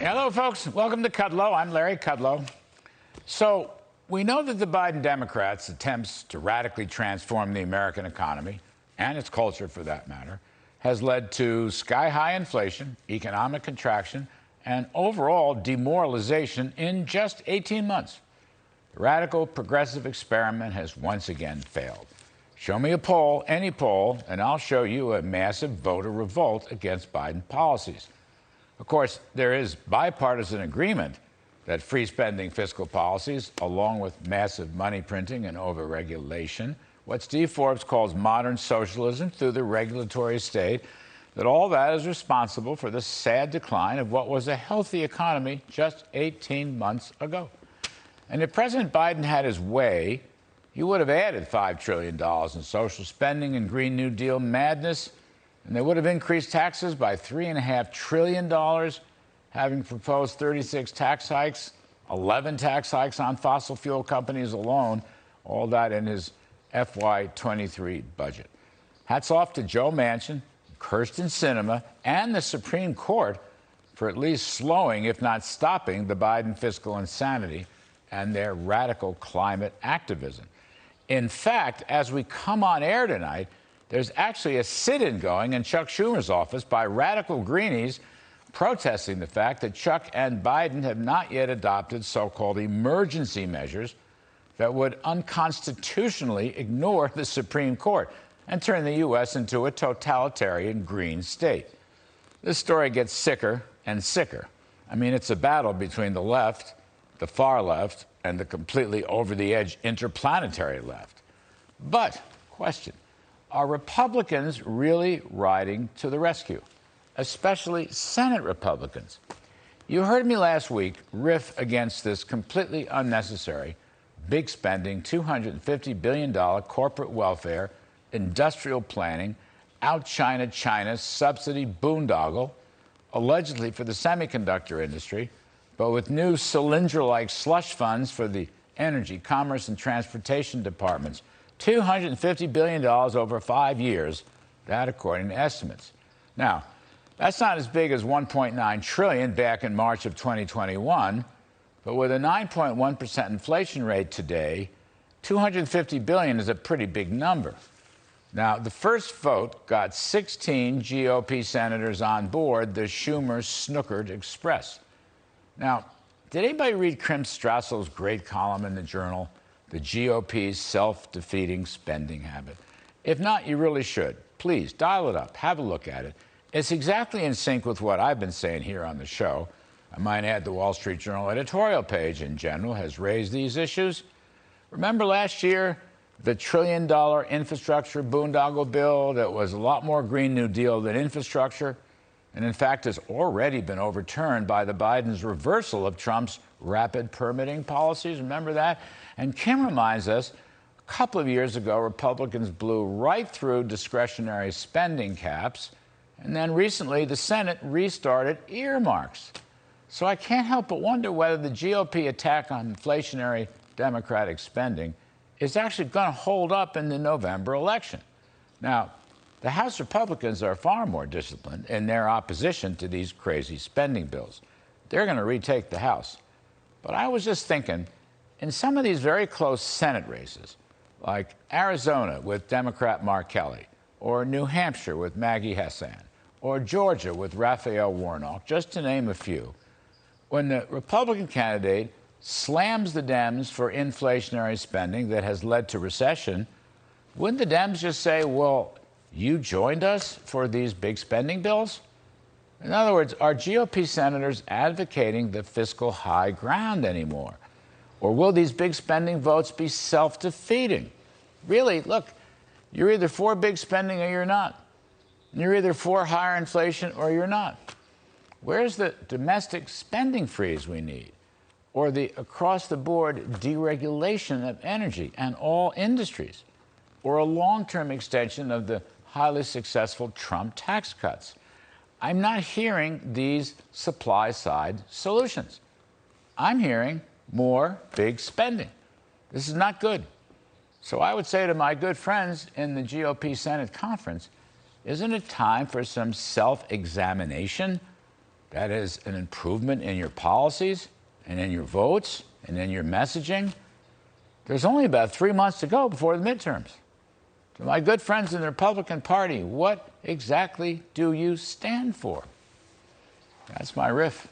Hello, folks. Welcome to Kudlow. I'm Larry Kudlow. So we know that the Biden Democrats' attempts to radically transform the American economy, and its culture for that matter, has led to sky-high inflation, economic contraction, and overall demoralization in just 18 months. The radical progressive experiment has once again failed. Show me a poll, any poll, and I'll show you a massive voter revolt against Biden policies. Of course, there is bipartisan agreement that free spending fiscal policies, along with massive money printing and overregulation, what Steve Forbes calls modern socialism through the regulatory state, that all that is responsible for the sad decline of what was a healthy economy just 18 months ago. And if President Biden had his way, he would have added $5 trillion in social spending and Green New Deal madness, and they would have increased taxes by $3.5 trillion, having proposed 36 tax hikes, 11 tax hikes on fossil fuel companies alone, all that in his FY23 budget. Hats off to Joe Manchin, Kyrsten Sinema, and the Supreme Court for at least slowing, if not stopping, the Biden fiscal insanity and their radical climate activism. In fact, as we come on air tonight, there's actually a sit-in going in Chuck Schumer's office by radical greenies protesting the fact that Chuck and Biden have not yet adopted so-called emergency measures that would unconstitutionally ignore the Supreme Court and turn the U.S. into a totalitarian green state. This story gets sicker and sicker. I mean, it's a battle between the left, the far left, and the completely over-the-edge interplanetary left. But, question, are Republicans really riding to the rescue, especially Senate Republicans? You heard me last week riff against this completely unnecessary, big spending, $250 billion corporate welfare, industrial planning, out-China subsidy boondoggle, allegedly for the semiconductor industry, but with new cylinder-like slush funds for the Energy, Commerce, and Transportation departments. $250 billion over 5 years, that according to estimates. Now, that's not as big as $1.9 trillion back in March of 2021, but with a 9.1% inflation rate today, $250 billion is a pretty big number. Now, the first vote got 16 GOP senators on board the Schumer-snookered express. Now, did anybody read Krim Strassel's great column in the Journal, The GOP's Self-Defeating Spending Habit? If not, you really should. Please, dial it up. Have a look at it. It's exactly in sync with what I've been saying here on the show. I might add the Wall Street Journal editorial page in general has raised these issues. Remember last year, the $1 trillion infrastructure boondoggle bill that was a lot more Green New Deal than infrastructure, and in fact has already been overturned by the Biden's reversal of Trump's rapid permitting policies. Remember that? And Kim reminds us, a couple of years ago, Republicans blew right through discretionary spending caps, and then recently the Senate restarted earmarks. So I can't help but wonder whether the GOP attack on inflationary Democratic spending is actually going to hold up in the November election. Now, the House Republicans are far more disciplined in their opposition to these crazy spending bills. They're going to retake the House. But I was just thinking, in some of these very close Senate races, like Arizona with Democrat Mark Kelly, or New Hampshire with Maggie Hassan, or Georgia with Raphael Warnock, just to name a few, when the Republican candidate slams the Dems for inflationary spending that has led to recession, wouldn't the Dems just say, well, you joined us for these big spending bills? In other words, are GOP senators advocating the fiscal high ground anymore? Or will these big spending votes be self-defeating? Really, look, you're either for big spending or you're not. You're either for higher inflation or you're not. Where's the domestic spending freeze we need? Or the across-the-board deregulation of energy and all industries? Or a long-term extension of the highly successful Trump tax cuts? I'm not hearing these supply-side solutions. I'm hearing more big spending. This is not good. So I would say to my good friends in the GOP Senate conference, isn't it time for some self-examination? that is an improvement in your policies and in your votes and in your messaging, there's only about 3 months to go before the midterms. To my good friends in the Republican Party, what exactly do you stand for? That's my riff.